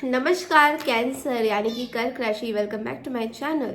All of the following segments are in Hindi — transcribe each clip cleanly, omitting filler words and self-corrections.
नमस्कार कैंसर यानी कि कर्क राशि। Welcome back to my channel.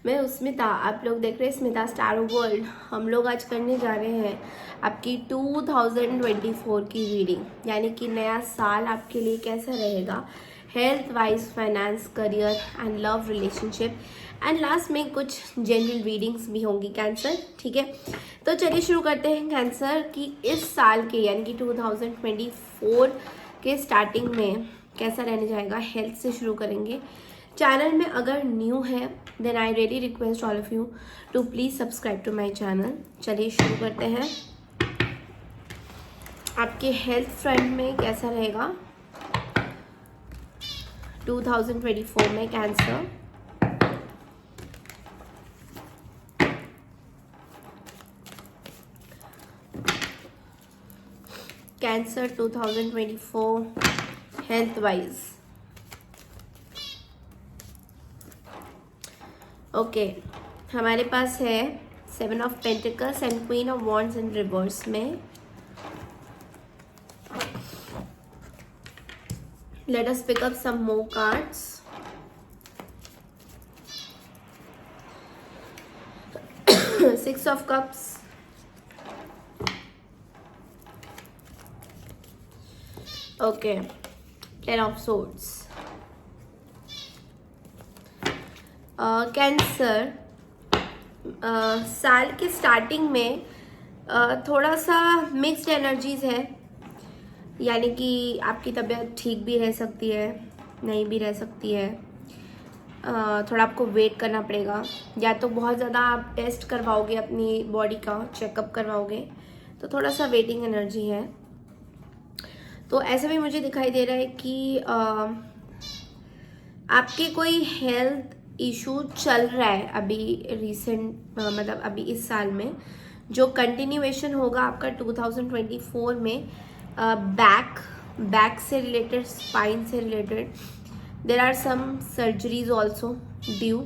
मैं हूँ स्मिता, आप लोग देख रहे हैं स्मिता स्टार वर्ल्ड। हम लोग आज करने जा रहे हैं आपकी 2024 की रीडिंग, यानी कि नया साल आपके लिए कैसा रहेगा health wise, finance, career and love relationship, and last में कुछ जनरल रीडिंग्स भी होंगी कैंसर। ठीक है, तो चलिए शुरू करते हैं कैंसर कि इस साल के यानी कि 2024 के स्टार्टिंग में कैसा रहने जाएगा। हेल्थ से शुरू करेंगे। चैनल में अगर न्यू है then I really request all of you to please subscribe to my channel. चलिए शुरू करते हैं। आपके हेल्थ फ्रंट में कैसा रहेगा 2024 में Cancer. Cancer 2024 health wise. Okay, हमारे पास है 7 of pentacles and queen of wands in reverse में। Let us pick up some more cards. Six of Cups, okay, Ten of Swords। Cancer साल के स्टार्टिंग में थोड़ा सा मिक्स्ड एनर्जीज है, यानी कि आपकी तबीयत ठीक भी रह सकती है, नहीं भी रह सकती है। थोड़ा आपको वेट करना पड़ेगा, या तो बहुत ज़्यादा आप टेस्ट करवाओगे, अपनी बॉडी का चेकअप करवाओगे, तो थोड़ा सा वेटिंग एनर्जी है। तो ऐसा भी मुझे दिखाई दे रहा है कि आपके कोई हेल्थ इशू चल रहा है अभी रिसेंट, मतलब अभी इस साल में, जो कंटिन्यूएशन होगा आपका 2024 में। बैक से रिलेटेड, स्पाइन से related, there are some surgeries also due.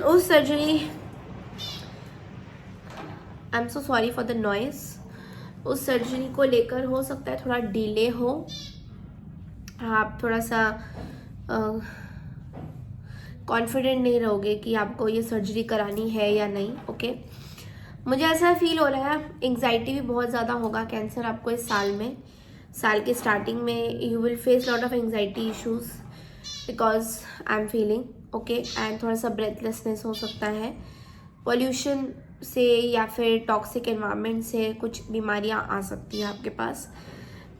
उस surgery, I am so sorry for the noise, उस सर्जरी को लेकर हो सकता है थोड़ा डिले हो। आप थोड़ा सा कॉन्फिडेंट नहीं रहोगे कि आपको ये सर्जरी करानी है या नहीं। ओके, मुझे ऐसा फील हो रहा है एंग्जाइटी भी बहुत ज़्यादा होगा कैंसर आपको इस साल में। साल के स्टार्टिंग में you will face lot of anxiety issues because I am feeling okay, and थोड़ा सा ब्रेथलेसनेस हो सकता है। पॉल्यूशन से या फिर टॉक्सिक एनवायरनमेंट से कुछ बीमारियां आ सकती हैं आपके पास।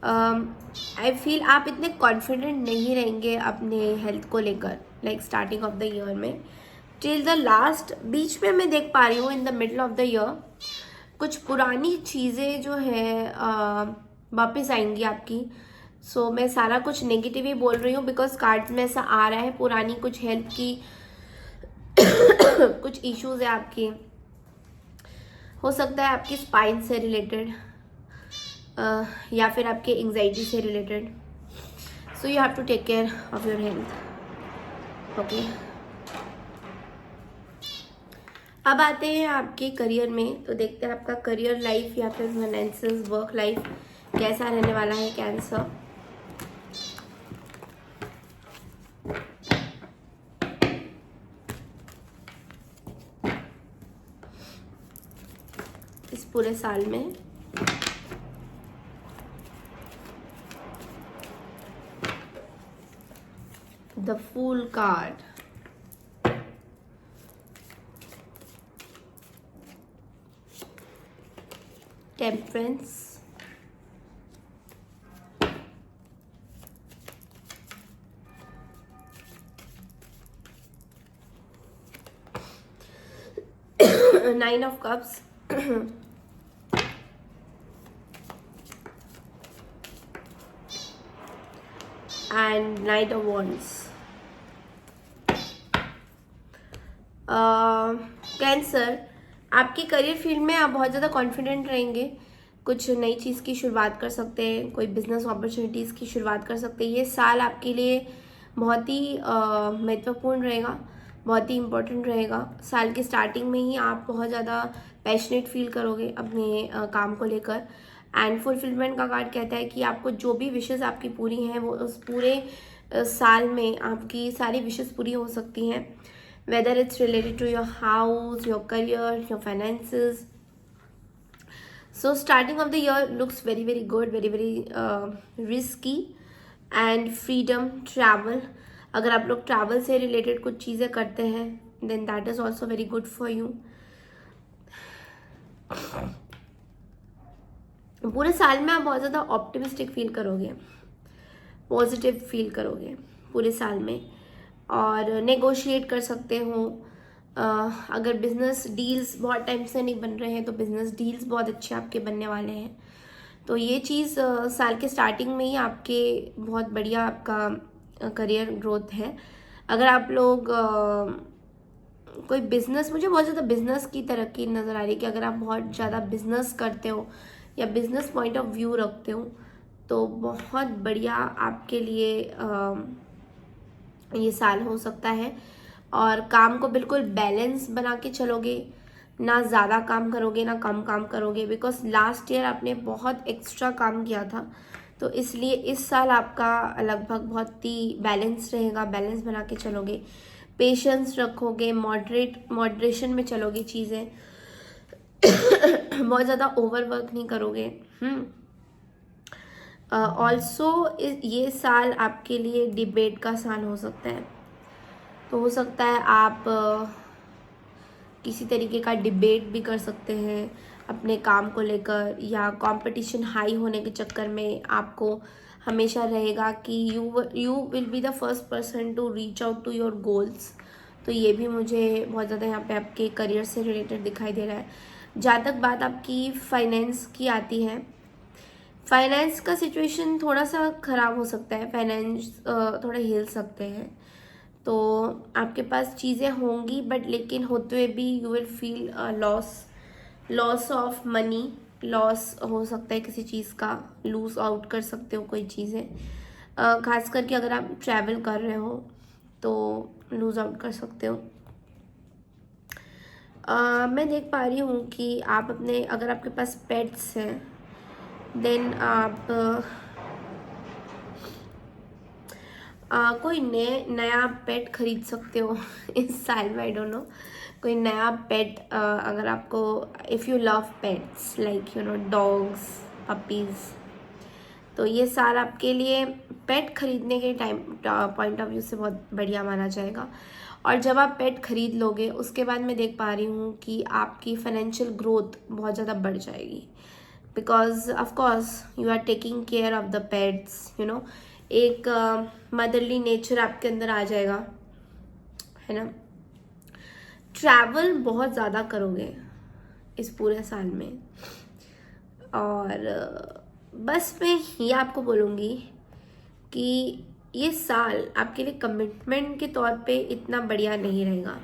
आई फील आप इतने कॉन्फिडेंट नहीं रहेंगे अपने हेल्थ को लेकर, like starting of the year में टिल द लास्ट। बीच में मैं देख पा रही हूँ in the middle of the year कुछ पुरानी चीज़ें जो है वापस आएंगी आपकी। सो मैं सारा कुछ नेगेटिव ही बोल रही हूँ बिकॉज कार्ड्स में ऐसा आ रहा है, पुरानी कुछ हेल्थ की कुछ इश्यूज है आपकी। हो सकता है आपकी स्पाइन से रिलेटेड या फिर आपके एंग्जाइटी से related. So you have to take care of your health. Okay, अब आते हैं आपके करियर में। तो देखते हैं आपका करियर लाइफ या फिर फाइनेंशियल वर्क लाइफ कैसा रहने वाला है कैंसर। इस पूरे साल में the fool card, temperance, nine of cups, and knight of wands. Cancer आपके करियर फील्ड में आप बहुत ज़्यादा कॉन्फिडेंट रहेंगे, कुछ नई चीज़ की शुरुआत कर सकते हैं, कोई बिजनेस अपॉर्चुनिटीज़ की शुरुआत कर सकते हैं। ये साल आपके लिए बहुत ही महत्वपूर्ण रहेगा, बहुत ही इम्पोर्टेंट रहेगा। साल के स्टार्टिंग में ही आप बहुत ज़्यादा पैशनेट फील करोगे अपने काम को लेकर, एंड फुलफिलमेंट का कार्ड कहता है कि आपको जो भी विशेस आपकी पूरी हैं वो उस पूरे साल में आपकी सारी विशेस पूरी हो सकती हैं, whether it's related to your house, your career, your finances. So starting of the year looks very very good, very very risky and freedom, travel. अगर आप लोग ट्रैवल से रिलेटेड कुछ चीज़ें करते हैं then that is also very good for you. पूरे साल में आप बहुत ज़्यादा ऑप्टिमिस्टिक फील करोगे, पॉजिटिव फील करोगे पूरे साल में, और नेगोशिएट कर सकते हो. अगर बिजनेस डील्स बहुत टाइम से नहीं बन रहे हैं तो बिजनेस डील्स बहुत अच्छे आपके बनने वाले हैं. तो ये चीज़ साल के स्टार्टिंग में ही आपके बहुत बढ़िया आपका करियर ग्रोथ है. अगर आप लोग कोई बिजनेस, मुझे बहुत ज़्यादा बिजनेस की तरक्की नज़र आ रही है कि अगर आप बहुत ज़्यादा बिजनेस करते हो या बिजनेस पॉइंट ऑफ व्यू रखते हो तो बहुत बढ़िया आपके लिए ये साल हो सकता है. और काम को बिल्कुल बैलेंस बना के चलोगे, ना ज़्यादा काम करोगे ना कम काम करोगे, बिकॉज लास्ट ईयर आपने बहुत एक्स्ट्रा काम किया था. तो इसलिए इस साल आपका लगभग बहुत ही बैलेंस रहेगा, बैलेंस बना के चलोगे, पेशेंस रखोगे, मॉडरेशन में चलोगे चीज़ें, बहुत ज़्यादा ओवरवर्क नहीं करोगे. ऑल्सो ये साल आपके लिए डिबेट का साल हो सकता है. तो हो सकता है आप किसी तरीके का डिबेट भी कर सकते हैं अपने काम को लेकर, या कंपटीशन हाई होने के चक्कर में आपको हमेशा रहेगा कि you will be the first person to reach out to your goals. तो ये भी मुझे बहुत ज़्यादा यहाँ पे आपके करियर से रिलेटेड दिखाई दे रहा है. जहाँ तक बात आपकी फाइनेंस की आती है, फाइनेंस का सिचुएशन थोड़ा सा ख़राब हो सकता है, फाइनेंस थोड़े हिल सकते हैं. तो आपके पास चीज़ें होंगी बट लेकिन होते हुए भी you will feel loss of money, loss हो सकता है किसी चीज़ का, लूज आउट कर सकते हो कोई चीज़ें. खास करके अगर आप ट्रैवल कर रहे हो तो लूज आउट कर सकते हो. मैं देख पा रही हूँ कि आप अपने, अगर आपके पास पेट्स हैं देन आप कोई नया पेट खरीद सकते हो इस साल में. आई डोंट नो, कोई नया पेट अगर आपको, if you love pets like you know dogs, puppies, तो ये साल आपके लिए पेट खरीदने के टाइम पॉइंट ऑफ व्यू से बहुत बढ़िया माना जाएगा. और जब आप पेट खरीद लोगे उसके बाद मैं देख पा रही हूँ कि आपकी फाइनेंशियल ग्रोथ बहुत ज़्यादा बढ़ जाएगी, because of course you are taking care of the pets, you know. एक मदरली नेचर आपके अंदर आ जाएगा, है ना. ट्रैवल बहुत ज़्यादा करोगे इस पूरे साल में. और बस मैं ये आपको बोलूँगी कि ये साल आपके लिए कमिटमेंट के तौर पे इतना बढ़िया नहीं रहेगा.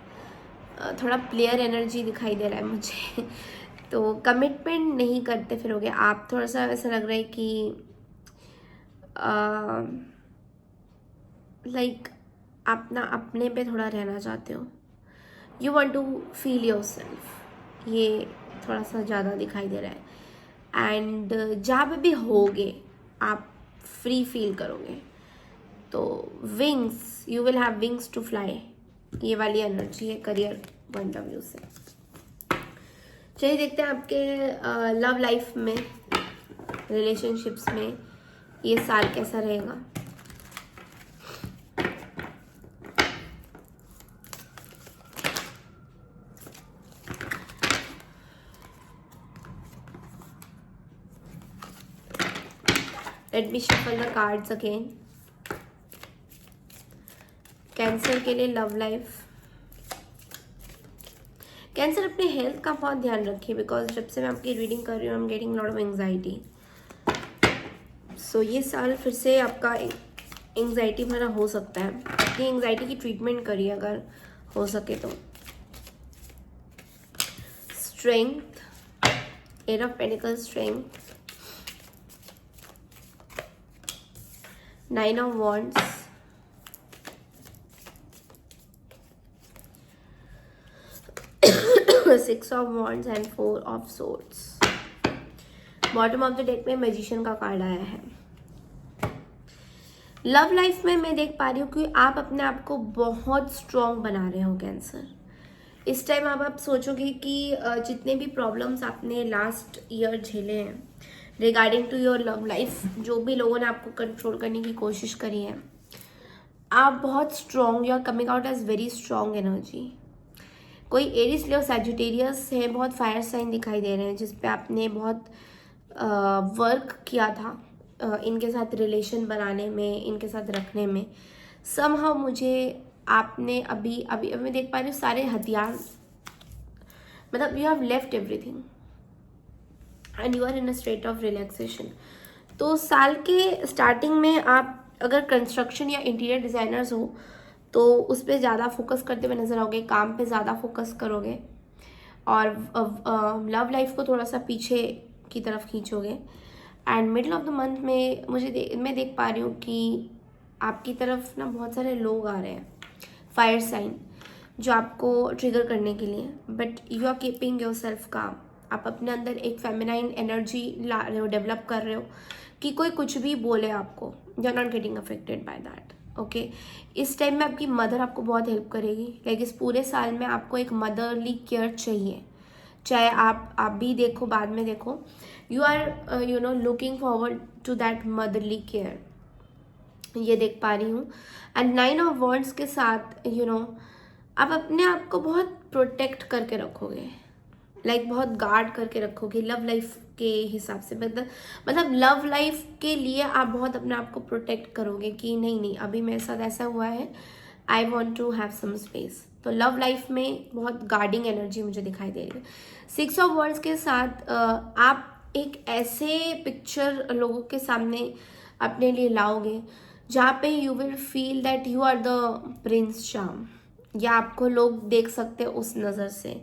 थोड़ा प्लेयर एनर्जी दिखाई दे रहा है मुझे तो कमिटमेंट नहीं करते फिरोगे आप. थोड़ा सा ऐसा लग रहा है कि लाइक अपना अपने पे थोड़ा रहना चाहते हो, you want to feel yourself, ये थोड़ा सा ज़्यादा दिखाई दे रहा है. एंड जहाँ पे भी होगे आप फ्री फील करोगे. तो wings, you will have wings to fly, ये वाली एनर्जी है करियर पॉइंट ऑफ व्यू से. चलिए देखते हैं आपके लव लाइफ में, रिलेशनशिप्स में ये साल कैसा रहेगा. Let me shuffle the cards again. Cancer के लिए लव लाइफ. कैंसर अपने हेल्थ का बहुत ध्यान रखिए, बिकॉज जब से मैं आपकी रीडिंग कर रही हूँ I am getting lot of anxiety. So ये साल फिर से आपका एंग्जाइटी भरा हो सकता है. अपनी एंग्जाइटी की ट्रीटमेंट करिए अगर हो सके तो. Strength, eight of pentacles, strength, nine of wands, six of wands and four of swords. Bottom of the deck में मैजिशियन का कार्ड आया है। लव लाइफ में मैं देख पा रही हूँ कि आप अपने आप को बहुत स्ट्रॉन्ग बना रहे हो कैंसर। इस टाइम आप सोचोगे कि जितने भी प्रॉब्लम्स आपने लास्ट ईयर झेले हैं regarding to your love life, जो भी लोगों ने आपको कंट्रोल करने की कोशिश करी है, आप बहुत strong, you are coming out as very strong energy. कोई एरिस लियो सैजिटेरियस है, बहुत फायर साइन दिखाई दे रहे हैं जिस पे आपने बहुत वर्क किया था इनके साथ रिलेशन बनाने में, इनके साथ रखने में। समहाउ मुझे आपने अभी मैं देख पा रही हूँ सारे हथियार, मतलब you have left everything and you are in a state of relaxation. तो साल के स्टार्टिंग में आप अगर कंस्ट्रक्शन या इंटीरियर डिज़ाइनर्स हो तो उस पर ज़्यादा फोकस करते हुए नजर आओगे, काम पे ज़्यादा फोकस करोगे और लव लाइफ को थोड़ा सा पीछे की तरफ खींचोगे। And middle of the month में मैं देख पा रही हूँ कि आपकी तरफ ना बहुत सारे लोग आ रहे हैं, फायर साइन, जो आपको ट्रिगर करने के लिए, but you are keeping yourself calm. आप अपने अंदर एक फेमिनाइन एनर्जी ला रहे हो, डेवलप कर रहे हो कि कोई कुछ भी बोले आपको, you are not getting affected by that. Okay, इस टाइम में आपकी मदर आपको बहुत हेल्प करेगी। लाइक इस पूरे साल में आपको एक मदरली केयर चाहिए, चाहे आप भी देखो, बाद में देखो, you are you know looking forward to that motherly care, ये देख पा रही हूँ। एंड 9 ऑफ वॉन्ड्स के साथ यू नो आप अपने आप को बहुत प्रोटेक्ट करके रखोगे, लाइक बहुत गार्ड करके रखोगे लव लाइफ के हिसाब से। मतलब लव लाइफ के लिए आप बहुत अपने आप को प्रोटेक्ट करोगे कि नहीं अभी मेरे साथ ऐसा हुआ है, I want to have some space. तो लव लाइफ में बहुत गार्डिंग एनर्जी मुझे दिखाई दे रही है। 6 ऑफ वर्ड्स के साथ आप एक ऐसे पिक्चर लोगों के सामने अपने लिए लाओगे जहाँ पे you will feel that you are the prince charm, या आपको लोग देख सकते हैं उस नज़र से।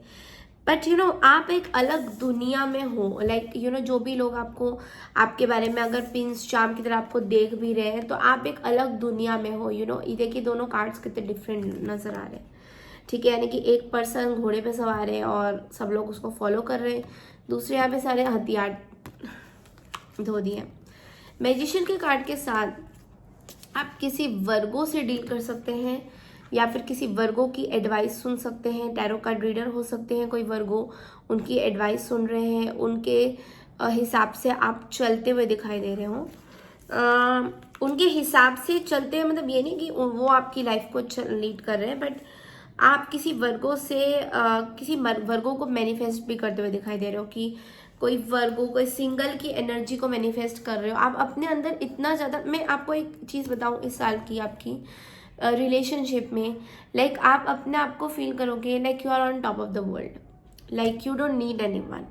बट यू नो आप एक अलग दुनिया में हो, लाइक यू नो जो भी लोग आपको, आपके बारे में अगर प्रिंस चार्म की तरह आपको देख भी रहे हैं तो आप एक अलग दुनिया में हो। यू नो ये देखिए दोनों कार्ड्स कितने डिफरेंट नज़र आ रहे हैं, ठीक है। यानी कि एक पर्सन घोड़े पे सवार है और सब लोग उसको फॉलो कर रहे हैं, दूसरे यहाँ पे सारे हथियार धो दिए। मैजिशियन के कार्ड के साथ आप किसी वर्गो से डील कर सकते हैं या फिर किसी वर्गो की एडवाइस सुन सकते हैं। टैरो कार्ड रीडर हो सकते हैं कोई वर्गो, उनकी एडवाइस सुन रहे हैं, उनके हिसाब से आप चलते हुए दिखाई दे रहे हो। उनके हिसाब से चलते हुए मतलब ये नहीं कि वो आपकी लाइफ को लीड कर रहे हैं, बट आप किसी वर्गो से किसी वर्गो को मैनिफेस्ट भी करते हुए दिखाई दे रहे हो कि कोई वर्गो, कोई सिंगल की एनर्जी को मैनिफेस्ट कर रहे हो। आप अपने अंदर इतना ज़्यादा, मैं आपको एक चीज़ बताऊं इस साल की आपकी रिलेशनशिप में, लाइक आप अपने आप को फील करोगे like you are on top of the world, like you don't need anyone.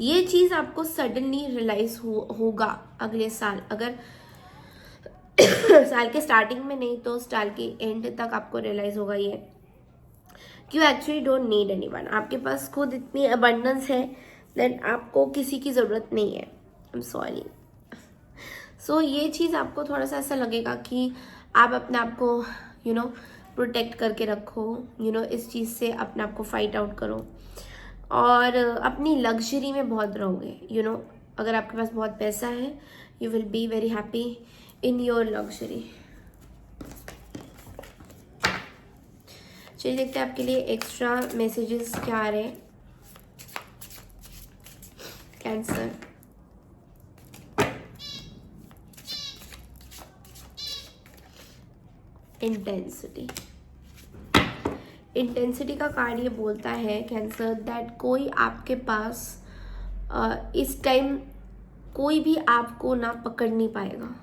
ये चीज़ आपको सडनली रियलाइज होगा अगले साल, अगर साल के स्टार्टिंग में नहीं तो साल के एंड तक आपको रियलाइज होगा ये कि you actually don't need anyone. आपके पास खुद इतनी अबंडेंस है देन आपको किसी की ज़रूरत नहीं है। I am sorry. सो ये चीज़ आपको थोड़ा सा ऐसा लगेगा कि आप अपने आप को यू नो प्रोटेक्ट करके रखो, यू नो इस चीज़ से अपने आप को फाइट आउट करो और अपनी लग्जरी में बहुत रहोगे। यू नो अगर आपके पास बहुत पैसा है you will be very happy in your luxury. चलिए देखते हैं आपके लिए एक्स्ट्रा मैसेजेस क्या आ रहे हैं कैंसर। इंटेंसिटी का कार्ड ये बोलता है कैंसर दैट कोई आपके पास इस टाइम कोई भी आपको ना पकड़ नहीं पाएगा।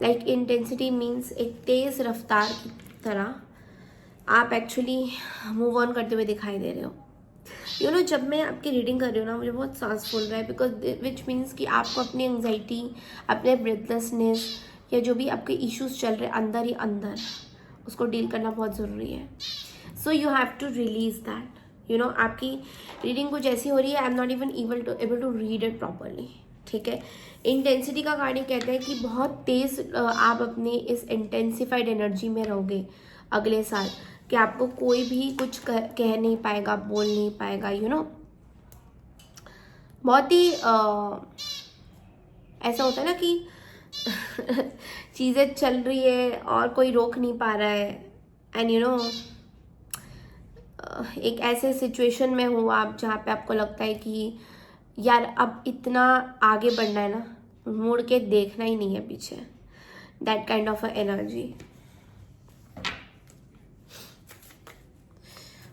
लाइक इंटेंसिटी मीन्स एक तेज रफ्तार की तरह आप एक्चुअली मूव ऑन करते हुए दिखाई दे रहे हो। यू नो जब मैं आपकी रीडिंग कर रही हूँ ना मुझे बहुत सांस फूल रहा है, बिकॉज विच मीन्स कि आपको अपनी एंग्जाइटी, अपने ब्रेथलेसनेस या जो भी आपके इश्यूज चल रहे हैं अंदर ही अंदर, उसको डील करना बहुत ज़रूरी है। So you have to release that. You know आपकी रीडिंग कुछ ऐसी हो रही है, I am not even able to read it properly, ठीक है। इंटेंसिटी का कार्ड ये कहते हैं कि बहुत तेज आप अपनी इस इंटेंसिफाइड एनर्जी में रहोगे अगले साल, कि आपको कोई भी कुछ कह नहीं पाएगा, बोल नहीं पाएगा। यू नो बहुत ही ऐसा होता है ना कि चीज़ें चल रही है और कोई रोक नहीं पा रहा है, एंड यू नो एक ऐसे सिचुएशन में हो आप जहाँ पे आपको लगता है कि यार अब इतना आगे बढ़ना है ना, मुड़ के देखना ही नहीं है पीछे, that kind of a energy.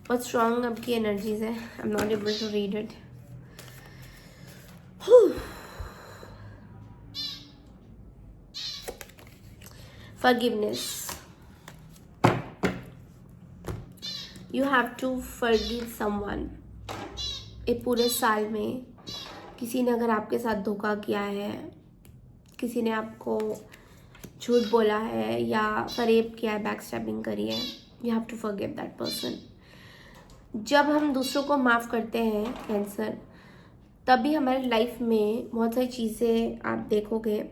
बहुत स्ट्रॉन्ग आपकी एनर्जीज है, I am not able to read it. Forgiveness. You have to forgive someone. एक पूरे साल में किसी ने अगर आपके साथ धोखा किया है, किसी ने आपको झूठ बोला है या फरेब किया है, बैक स्टैबिंग करी है, you have to forgive that person. जब हम दूसरों को माफ़ करते हैं कैंसर, तभी हमारी लाइफ में बहुत सारी चीज़ें आप देखोगे,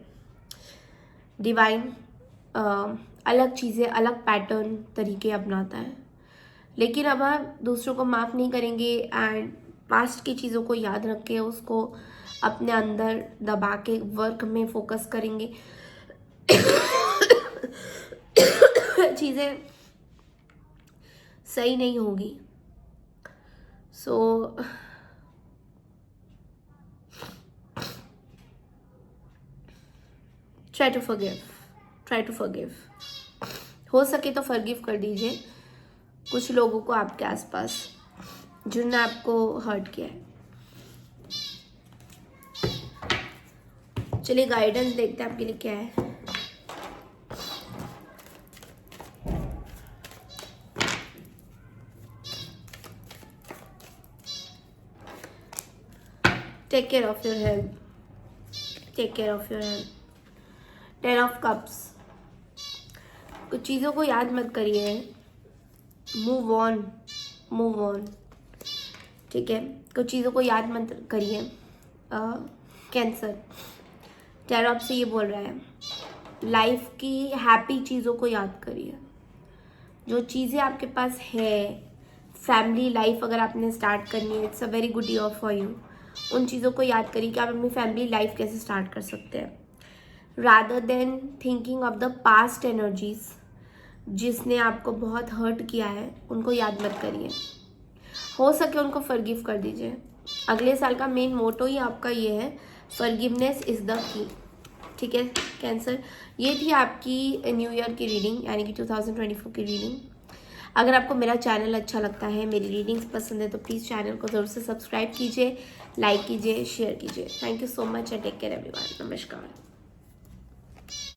डिवाइन अलग चीज़ें, अलग पैटर्न तरीके अपनाता है। लेकिन अब आप दूसरों को माफ़ नहीं करेंगे एंड पास्ट की चीज़ों को याद रख के उसको अपने अंदर दबा के वर्क में फोकस करेंगे, चीज़ें सही नहीं होगी। So try to forgive. हो सके तो फॉरगिव कर दीजिए कुछ लोगों को आपके आसपास जिन्होंने आपको हर्ट किया है। चलिए गाइडेंस देखते हैं आपके लिए क्या है। Take care of your health. 10 of cups. कुछ चीज़ों को याद मत करिए, मूव ऑन, ठीक है। कुछ चीज़ों को याद मत करिए। कैंसर 10 ऑफ से ये बोल रहा है, लाइफ की हैप्पी चीज़ों को याद करिए। जो चीज़ें आपके पास है, फैमिली लाइफ अगर आपने स्टार्ट करनी है, it's a very good year for you. उन चीज़ों को याद करिए कि आप अपनी फैमिली लाइफ कैसे स्टार्ट कर सकते हैं, rather than thinking of the past energies जिसने आपको बहुत हर्ट किया है, उनको याद मत करिए। हो सके उनको फॉरगिव कर दीजिए। अगले साल का मेन मोटो ही आपका ये है, फॉरगिवनेस इज़ द की, ठीक है कैंसर। ये थी आपकी न्यू ईयर की रीडिंग, यानी कि 2024 की रीडिंग। अगर आपको मेरा चैनल अच्छा लगता है, मेरी रीडिंग्स पसंद है, तो प्लीज़ चैनल को ज़रूर से सब्सक्राइब कीजिए, लाइक कीजिए, शेयर कीजिए। Thank you so much and take care everyone. नमस्कार।